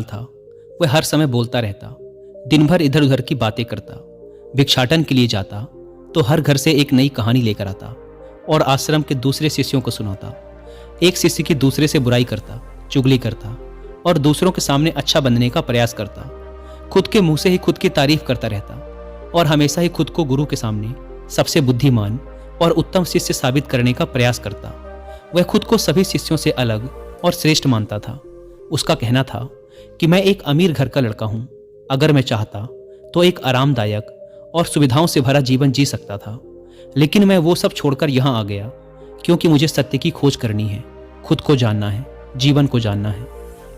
था। वह हर समय बोलता रहता, दिन भर इधर उधर की बातें करता, भिक्षाटन के लिए जाता तो हर घर से एक नई कहानी लेकर आता और आश्रम के दूसरे शिष्यों को सुनाता। एक शिष्य की दूसरे से बुराई करता, चुगली करता और दूसरों के सामने अच्छा बनने का प्रयास करता। खुद के मुंह से ही खुद की तारीफ करता रहता और हमेशा ही खुद को गुरु के सामने सबसे बुद्धिमान और उत्तम शिष्य साबित करने का प्रयास करता। वह खुद को सभी शिष्यों से अलग और श्रेष्ठ मानता था। उसका कहना था कि मैं एक अमीर घर का लड़का हूं, अगर मैं चाहता तो एक आरामदायक और सुविधाओं से भरा जीवन जी सकता था, लेकिन मैं वो सब छोड़कर यहां आ गया क्योंकि मुझे सत्य की खोज करनी है, खुद को जानना है, जीवन को जानना है।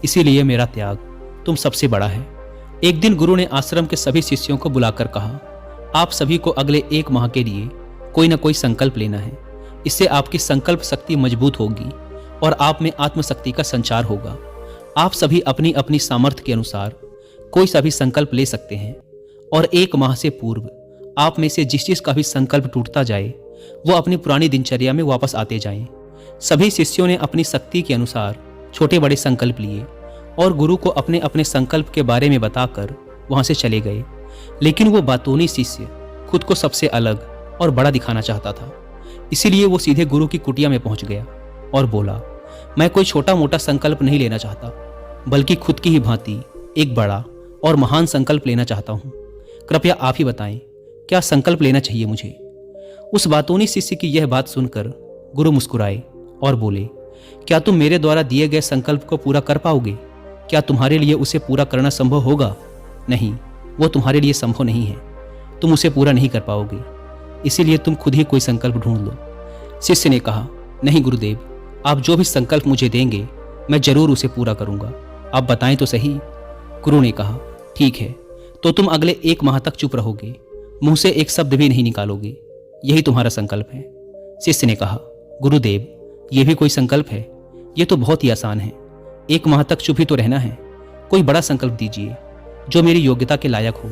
इसीलिए मेरा त्याग तुम सबसे बड़ा है। एक दिन गुरु ने आश्रम के सभी शिष्यों को बुलाकर कहा, आप सभी को अगले 1 माह के लिए कोई ना कोई संकल्प लेना है। इससे आपकी संकल्प शक्ति मजबूत होगी और आप में आत्मशक्ति का संचार होगा। आप सभी अपनी अपनी सामर्थ्य के अनुसार कोई सा भी संकल्प ले सकते हैं और 1 माह से पूर्व आप में से जिस चीज का भी संकल्प टूटता जाए वो अपनी पुरानी दिनचर्या में वापस आते जाएं। सभी शिष्यों ने अपनी शक्ति के अनुसार छोटे बड़े संकल्प लिए और गुरु को अपने अपने संकल्प के बारे में बताकर वहां से चले गए। लेकिन वो बातूनी शिष्य खुद को सबसे अलग और बड़ा दिखाना चाहता था, इसीलिए वो सीधे गुरु की कुटिया में पहुंच गया और बोला, मैं कोई छोटा मोटा संकल्प नहीं लेना चाहता, बल्कि खुद की ही भांति एक बड़ा और महान संकल्प लेना चाहता हूं। कृपया आप ही बताएं, क्या संकल्प लेना चाहिए मुझे? उस बातूनी शिष्य की यह बात सुनकर गुरु मुस्कुराए और बोले, क्या तुम मेरे द्वारा दिए गए संकल्प को पूरा कर पाओगे? क्या तुम्हारे लिए उसे पूरा करना संभव होगा? नहीं, वो तुम्हारे लिए संभव नहीं है। तुम उसे पूरा नहीं कर पाओगे, इसीलिए तुम खुद ही कोई संकल्प ढूंढ लो। शिष्य ने कहा, नहीं गुरुदेव, आप जो भी संकल्प मुझे देंगे मैं जरूर उसे पूरा करूंगा, आप बताएं तो सही। गुरु ने कहा, ठीक है, तो तुम अगले 1 माह तक चुप रहोगे, मुंह से एक शब्द भी नहीं निकालोगे, यही तुम्हारा संकल्प है। शिष्य ने कहा, गुरुदेव, यह भी कोई संकल्प है? यह तो बहुत ही आसान है। 1 माह तक चुप ही तो रहना है। कोई बड़ा संकल्प दीजिए जो मेरी योग्यता के लायक हो,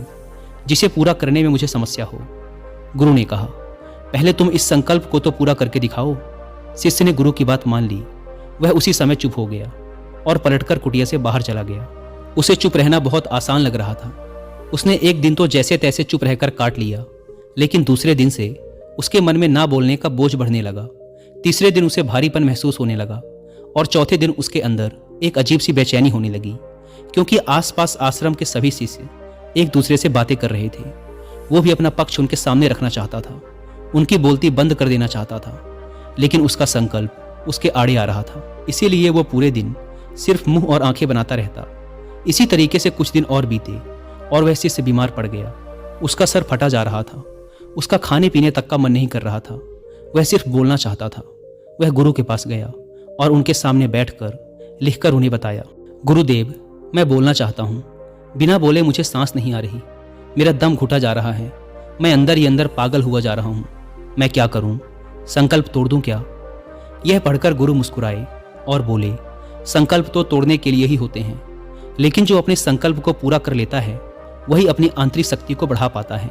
जिसे पूरा करने में मुझे समस्या हो। गुरु ने कहा, पहले तुम इस संकल्प को तो पूरा करके दिखाओ। शिष्य ने गुरु की बात मान ली। वह उसी समय चुप हो गया और पलटकर कुटिया से बाहर चला गया। उसे चुप रहना बहुत आसान लग रहा था। उसने एक दिन तो जैसे तैसे चुप रहकर काट लिया, लेकिन दूसरे दिन से उसके मन में ना बोलने का बोझ बढ़ने लगा। तीसरे दिन उसे भारीपन महसूस होने लगा और चौथे दिन उसके अंदर एक अजीब सी बेचैनी होने लगी, क्योंकि आसपास आश्रम के सभी शिष्य एक दूसरे से बातें कर रहे थे। वो भी अपना पक्ष उनके सामने रखना चाहता था, उनकी बोलती बंद कर देना चाहता था, लेकिन उसका संकल्प उसके आड़े आ रहा था। इसीलिए वो पूरे दिन सिर्फ मुंह और आंखें बनाता रहता। इसी तरीके से कुछ दिन और बीते और वह शिष्य बीमार पड़ गया। उसका सर फटा जा रहा था, उसका खाने पीने तक का मन नहीं कर रहा था, वह सिर्फ बोलना चाहता था। वह गुरु के पास गया और उनके सामने बैठकर लिखकर उन्हें बताया, गुरुदेव, मैं बोलना चाहता हूँ, बिना बोले मुझे सांस नहीं आ रही, मेरा दम घुटा जा रहा है, मैं अंदर ही अंदर पागल हुआ जा रहा हूँ, मैं क्या करूँ? संकल्प तोड़ दूं क्या? यह पढ़कर गुरु मुस्कुराए और बोले, संकल्प तो तोड़ने के लिए ही होते हैं, लेकिन जो अपने संकल्प को पूरा कर लेता है वही अपनी आंतरिक शक्ति को बढ़ा पाता है,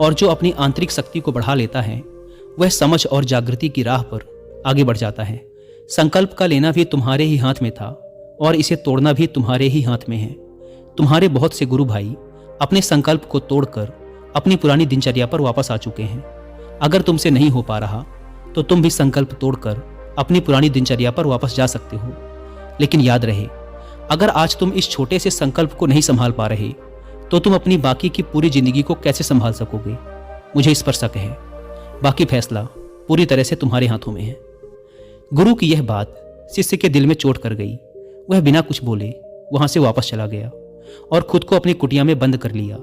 और जो अपनी आंतरिक शक्ति को बढ़ा लेता है वह समझ और जागृति की राह पर आगे बढ़ जाता है। संकल्प का लेना भी तुम्हारे ही हाथ में था और इसे तोड़ना भी तुम्हारे ही हाथ में है। तुम्हारे बहुत से गुरु भाई अपने संकल्प को तोड़कर अपनी पुरानी दिनचर्या पर वापस आ चुके हैं। अगर तुमसे नहीं हो पा रहा तो तुम भी संकल्प तोड़कर अपनी पुरानी दिनचर्या पर वापस जा सकते हो। लेकिन याद रहे, अगर आज तुम इस छोटे से संकल्प को नहीं संभाल पा रहे तो तुम अपनी बाकी की पूरी जिंदगी को कैसे संभाल सकोगे? मुझे इस पर शक है। बाकी फैसला पूरी तरह से तुम्हारे हाथों में है। गुरु की यह बात शिष्य के दिल में चोट कर गई। वह बिना कुछ बोले वहां से वापस चला गया और खुद को अपनी कुटिया में बंद कर लिया।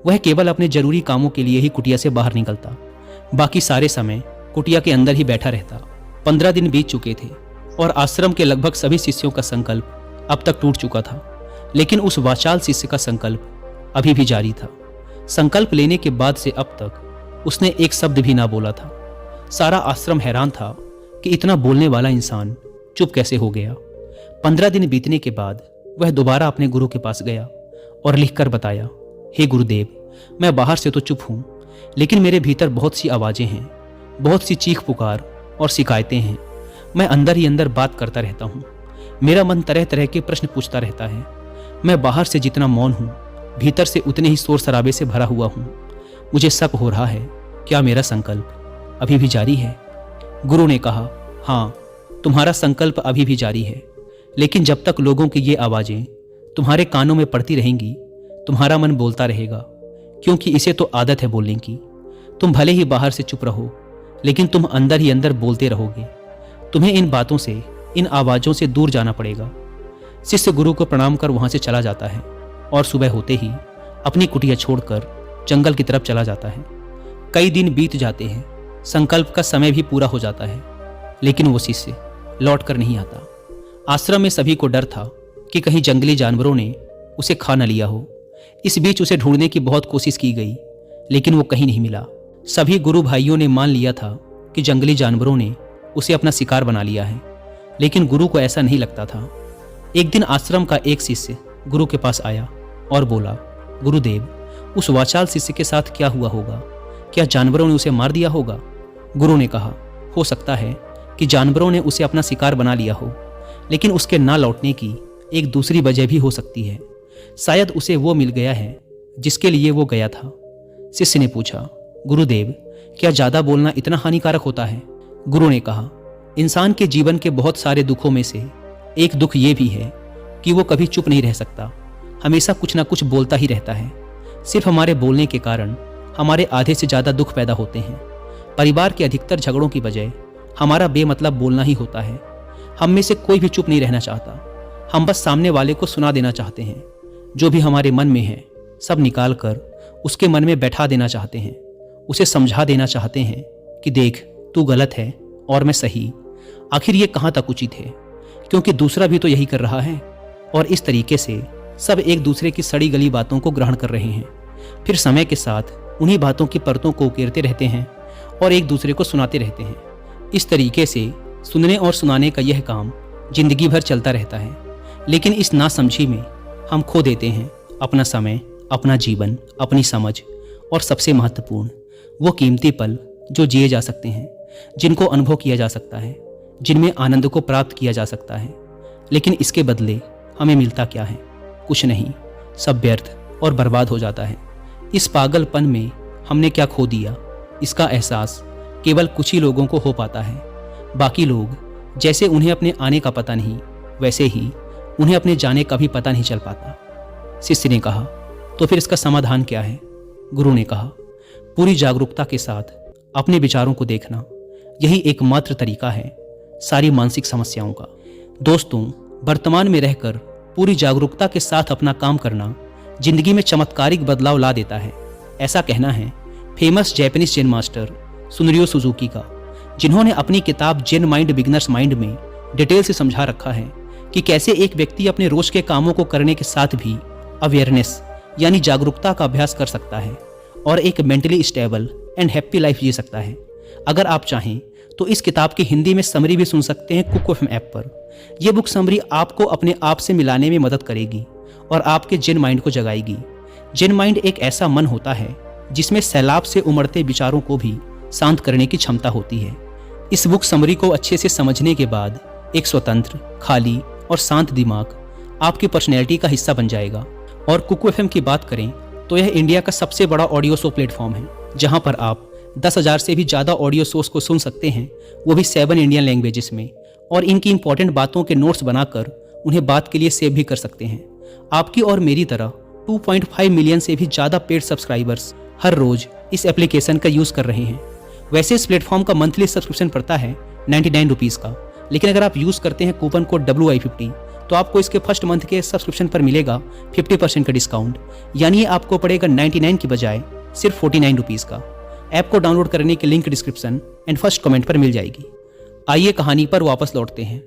वह केवल अपने जरूरी कामों के लिए ही कुटिया से बाहर निकलता, बाकी सारे समय कुटिया के अंदर ही बैठा रहता। 15 दिन बीत चुके थे और आश्रम के लगभग सभी शिष्यों का संकल्प अब तक टूट चुका था, लेकिन उस वाचाल शिष्य का संकल्प अभी भी जारी था। संकल्प लेने के बाद से अब तक उसने एक शब्द भी ना बोला था। सारा आश्रम हैरान था कि इतना बोलने वाला इंसान चुप कैसे हो गया। 15 दिन बीतने के बाद वह दोबारा अपने गुरु के पास गया और लिखकर बताया, हे गुरुदेव, मैं बाहर से तो चुप हूं, लेकिन मेरे भीतर बहुत सी आवाजें हैं, बहुत सी चीख पुकार और शिकायतें हैं। मैं अंदर ही अंदर बात करता रहता हूं। मेरा मन तरह तरह के प्रश्न पूछता रहता है। मैं बाहर से जितना मौन हूँ, भीतर से उतने ही शोर शराबे से भरा हुआ हूँ। मुझे शक हो रहा है, क्या मेरा संकल्प अभी भी जारी है? गुरु ने कहा, हाँ, तुम्हारा संकल्प अभी भी जारी है, लेकिन जब तक लोगों की ये आवाज़ें तुम्हारे कानों में पड़ती रहेंगी, तुम्हारा मन बोलता रहेगा, क्योंकि इसे तो आदत है बोलने की। तुम भले ही बाहर से चुप रहो, लेकिन तुम अंदर ही अंदर बोलते रहोगे। तुम्हें इन बातों से, इन आवाज़ों से दूर जाना पड़ेगा। शिष्य गुरु को प्रणाम कर वहाँ से चला जाता है और सुबह होते ही अपनी कुटिया छोड़कर जंगल की तरफ चला जाता है। कई दिन बीत जाते हैं, संकल्प का समय भी पूरा हो जाता है, लेकिन वो शिष्य लौट कर नहीं आता। आश्रम में सभी को डर था कि कहीं जंगली जानवरों ने उसे खा न लिया हो। इस बीच उसे ढूंढने की बहुत कोशिश की गई, लेकिन वो कहीं नहीं मिला। सभी गुरु भाइयों ने मान लिया था कि जंगली जानवरों ने उसे अपना शिकार बना लिया है, लेकिन गुरु को ऐसा नहीं लगता था। एक दिन आश्रम का एक शिष्य गुरु के पास आया और बोला, गुरुदेव, उस वाचाल शिष्य के साथ क्या हुआ होगा? क्या जानवरों ने उसे मार दिया होगा? गुरु ने कहा, हो सकता है कि जानवरों ने उसे अपना शिकार बना लिया हो, लेकिन उसके ना लौटने की एक दूसरी वजह भी हो सकती है। शायद उसे वो मिल गया है जिसके लिए वो गया था। शिष्य ने पूछा, गुरुदेव, क्या ज़्यादा बोलना इतना हानिकारक होता है? गुरु ने कहा, इंसान के जीवन के बहुत सारे दुखों में से एक दुख ये भी है कि वो कभी चुप नहीं रह सकता, हमेशा कुछ ना कुछ बोलता ही रहता है। सिर्फ हमारे बोलने के कारण हमारे आधे से ज़्यादा दुख पैदा होते हैं। परिवार के अधिकतर झगड़ों की वजह हमारा बेमतलब बोलना ही होता है। हम में से कोई भी चुप नहीं रहना चाहता, हम बस सामने वाले को सुना देना चाहते हैं। जो भी हमारे मन में है सब निकाल कर उसके मन में बैठा देना चाहते हैं, उसे समझा देना चाहते हैं कि देख, तू गलत है और मैं सही। आखिर ये कहाँ तक उचित है, क्योंकि दूसरा भी तो यही कर रहा है। और इस तरीके से सब एक दूसरे की सड़ी गली बातों को ग्रहण कर रहे हैं। फिर समय के साथ उन्हीं बातों की परतों को उकेरते रहते हैं और एक दूसरे को सुनाते रहते हैं। इस तरीके से सुनने और सुनाने का यह काम जिंदगी भर चलता रहता है, लेकिन इस नासमझी में हम खो देते हैं अपना समय, अपना जीवन, अपनी समझ और सबसे महत्वपूर्ण वो कीमती पल जो जिए जा सकते हैं, जिनको अनुभव किया जा सकता है, जिनमें आनंद को प्राप्त किया जा सकता है। लेकिन इसके बदले हमें मिलता क्या है? कुछ नहीं, सब व्यर्थ और बर्बाद हो जाता है। इस पागलपन में हमने क्या खो दिया, इसका एहसास केवल कुछ ही लोगों को हो पाता है। बाकी लोग जैसे उन्हें अपने आने का पता नहीं, वैसे ही उन्हें अपने जाने का भी पता नहीं चल पाता। शिष्य ने कहा, तो फिर इसका समाधान क्या है? गुरु ने कहा, पूरी जागरूकता के साथ अपने विचारों को देखना, यही एकमात्र तरीका है सारी मानसिक समस्याओं का। दोस्तों, वर्तमान में रहकर पूरी जागरूकता के साथ अपना काम करना जिंदगी में चमत्कारिक बदलाव ला देता है। ऐसा कहना है फेमस जैपनीज जेन मास्टर सुनरियो सुजुकी का, जिन्होंने अपनी किताब जेन माइंड बिगिनर्स माइंड में डिटेल से समझा रखा है कि कैसे एक व्यक्ति अपने रोज के कामों को करने के साथ भी अवेयरनेस यानी जागरूकता का अभ्यास कर सकता है और एक mentally stable and happy life जी सकता है। अगर आप चाहें तो इस किताब की हिंदी में समरी भी सुन सकते हैं कुक एफएम ऐप पर। यह बुक समरी आपको अपने आप से मिलाने में मदद करेगी और आपके जेन माइंड को जगाएगी। जेन माइंड एक ऐसा मन होता है जिसमें सैलाब से उमड़ते विचारों को भी शांत करने की क्षमता होती है। इस बुक समरी को अच्छे से समझने के बाद एक स्वतंत्र, खाली और शांत दिमाग आपकी पर्सनैलिटी का हिस्सा बन जाएगा। और कुकू एफएम की बात करें तो यह इंडिया का सबसे बड़ा ऑडियो शो प्लेटफॉर्म है, जहां पर आप 10,000 से भी ज़्यादा ऑडियो शोज को सुन सकते हैं, वो भी 7 इंडियन लैंग्वेजेस में, और इनकी इंपॉर्टेंट बातों के नोट्स बनाकर उन्हें बात के लिए सेव भी कर सकते हैं। आपकी और मेरी तरह 2.5 मिलियन से भी ज़्यादा पेड सब्सक्राइबर्स हर रोज़ इस एप्लीकेशन का यूज़ कर रहे हैं। वैसे इस प्लेटफॉर्म का मंथली सब्सक्रिप्शन पड़ता है 99 रुपीज़ का, लेकिन अगर आप यूज़ करते हैं कूपन कोड WI50 तो आपको इसके फर्स्ट मंथ के सब्सक्रिप्शन पर मिलेगा 50% का डिस्काउंट, यानी ये आपको पड़ेगा 99 की बजाय सिर्फ 49 रुपीज़ का। ऐप को डाउनलोड करने की link description and first comment पर मिल जाएगी। आइए कहानी पर वापस लौटते हैं।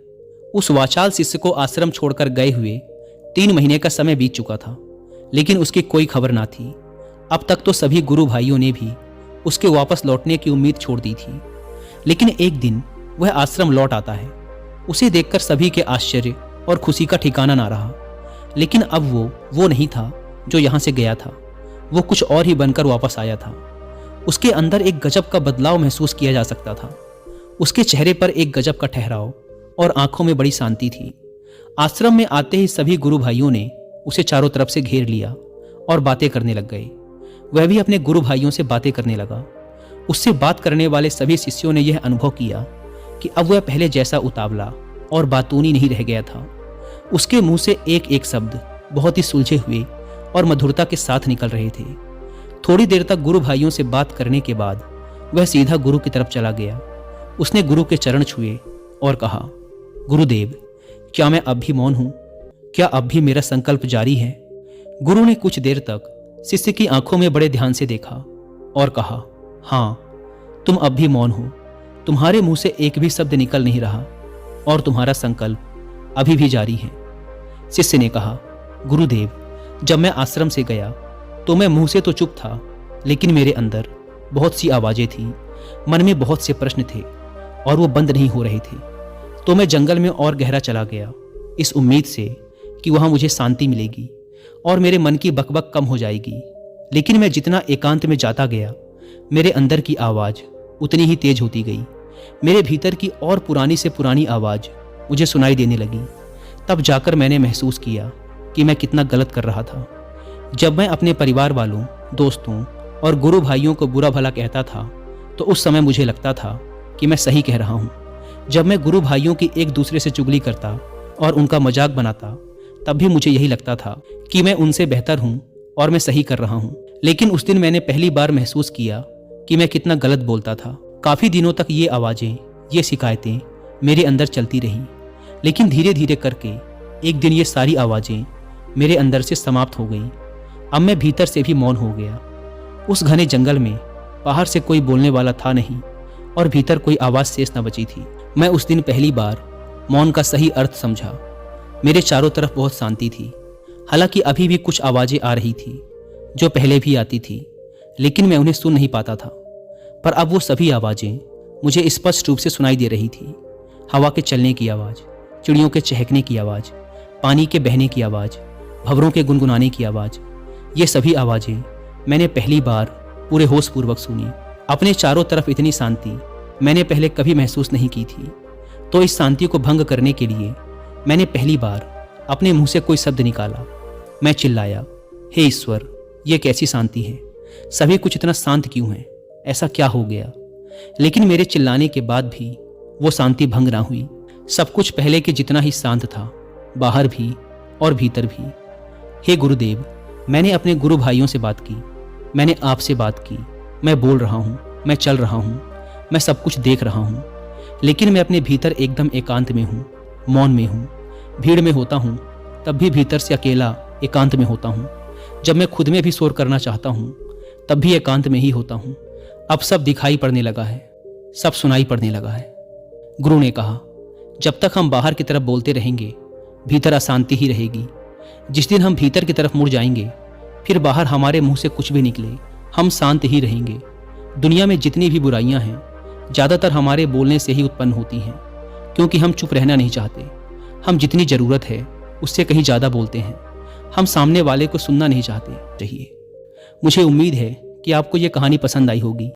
उस वाचाल शिष्य को आश्रम छोड़कर गए हुए 3 महीने का समय बीत चुका था, लेकिन उसकी कोई खबर ना थी। अब तक तो सभी गुरु भाइयों ने भी उसके वापस लौटने की उम्मीद छोड़ दी थी, लेकिन एक दिन वह आश्रम लौट आता है। उसे देखकर सभी के आश्चर्य और खुशी का ठिकाना ना रहा। लेकिन अब वो नहीं था जो यहाँ से गया था, वो कुछ और ही बनकर वापस आया था। उसके अंदर एक गजब का बदलाव महसूस किया जा सकता था। उसके चेहरे पर एक गजब का ठहराव और आंखों में बड़ी शांति थी। आश्रम में आते ही सभी गुरु भाइयों ने उसे चारों तरफ से घेर लिया और बातें करने लग गए। वह भी अपने गुरु भाइयों से बातें करने लगा। उससे बात करने वाले सभी शिष्यों ने यह अनुभव किया कि अब वह पहले जैसा उतावला और बातूनी नहीं रह गया था। उसके मुंह से एक एक शब्द बहुत ही सुलझे हुए और मधुरता के साथ निकल रहे थे। थोड़ी देर तक गुरु भाइयों से बात करने के बाद वह सीधा गुरु की तरफ चला गया। उसने गुरु के चरण छुए और कहा, गुरुदेव, क्या मैं अब भी मौन हूं? क्या अब भी मेरा संकल्प जारी है? गुरु ने कुछ देर तक शिष्य की आंखों में बड़े ध्यान से देखा और कहा, हाँ, तुम अब भी मौन हो। तुम्हारे मुंह से एक भी शब्द निकल नहीं रहा और तुम्हारा संकल्प अभी भी जारी है। शिष्य ने कहा, गुरुदेव, जब मैं आश्रम से गया तो मैं मुंह से तो चुप था, लेकिन मेरे अंदर बहुत सी आवाजें थीं, मन में बहुत से प्रश्न थे और वो बंद नहीं हो रहे थे। तो मैं जंगल में और गहरा चला गया, इस उम्मीद से कि वहां मुझे शांति मिलेगी और मेरे मन की बकबक कम हो जाएगी। लेकिन मैं जितना एकांत में जाता गया, मेरे अंदर की आवाज उतनी ही तेज होती गई। मेरे भीतर की और पुरानी से पुरानी आवाज मुझे सुनाई देने लगी। तब जाकर मैंने महसूस किया कि मैं कितना गलत कर रहा था। जब मैं अपने परिवार वालों, दोस्तों और गुरु भाइयों को बुरा भला कहता था तो उस समय मुझे लगता था कि मैं सही कह रहा हूँ। जब मैं गुरु भाइयों की एक दूसरे से चुगली करता और उनका मजाक बनाता, तब भी मुझे यही लगता था कि मैं उनसे बेहतर हूँ और मैं सही कर रहा हूँ। लेकिन उस दिन मैंने पहली बार महसूस किया कि मैं कितना गलत बोलता था। काफी दिनों तक ये आवाजें, ये शिकायतें मेरे अंदर चलती रहीं, लेकिन धीरे धीरे करके एक दिन ये सारी आवाजें मेरे अंदर से समाप्त हो गईं। अब मैं भीतर से भी मौन हो गया। उस घने जंगल में बाहर से कोई बोलने वाला था नहीं और भीतर कोई आवाज शेष न बची थी। मैं उस दिन पहली बार मौन का सही अर्थ समझा। मेरे चारों तरफ बहुत शांति थी। हालांकि अभी भी कुछ आवाजें आ रही थी जो पहले भी आती थी, लेकिन मैं उन्हें सुन नहीं पाता था। पर अब वो सभी आवाजें मुझे स्पष्ट रूप से सुनाई दे रही थी। हवा के चलने की आवाज, चिड़ियों के चहकने की आवाज, पानी के बहने की आवाज, भंवरों के गुनगुनाने की आवाज, ये सभी आवाजें मैंने पहली बार पूरे होश पूर्वक सुनी। अपने चारों तरफ इतनी शांति मैंने पहले कभी महसूस नहीं की थी। तो इस शांति को भंग करने के लिए मैंने पहली बार अपने मुंह से कोई शब्द निकाला। मैं चिल्लाया, हे ईश्वर, ये कैसी शांति है? सभी कुछ इतना शांत क्यों है? ऐसा क्या हो गया? लेकिन मेरे चिल्लाने के बाद भी वो शांति भंग ना हुई। सब कुछ पहले के जितना ही शांत था, बाहर भी और भीतर भी। हे गुरुदेव, मैंने अपने गुरु भाइयों से बात की, मैंने आपसे बात की। मैं बोल रहा हूँ, मैं चल रहा हूँ, मैं सब कुछ देख रहा हूँ, लेकिन मैं अपने भीतर एकदम एकांत में हूँ, मौन में हूँ। भीड़ में होता हूँ तब भी भीतर से अकेला एकांत में होता हूँ। जब मैं खुद में भी शोर करना चाहता हूँ तब भी एकांत में ही होता हूँ। अब सब दिखाई पड़ने लगा है, सब सुनाई पड़ने लगा है। गुरु ने कहा, जब तक हम बाहर की तरफ बोलते रहेंगे, भीतर अशांति ही रहेगी। जिस दिन हम भीतर की तरफ मुड़ जाएंगे, फिर बाहर हमारे मुंह से कुछ भी निकले, हम शांत ही रहेंगे। दुनिया में जितनी भी बुराइयां हैं, ज़्यादातर हमारे बोलने से ही उत्पन्न होती हैं, क्योंकि हम चुप रहना नहीं चाहते। हम जितनी ज़रूरत है उससे कहीं ज़्यादा बोलते हैं। हम सामने वाले को सुनना नहीं चाहते। मुझे उम्मीद है कि आपको ये कहानी पसंद आई होगी।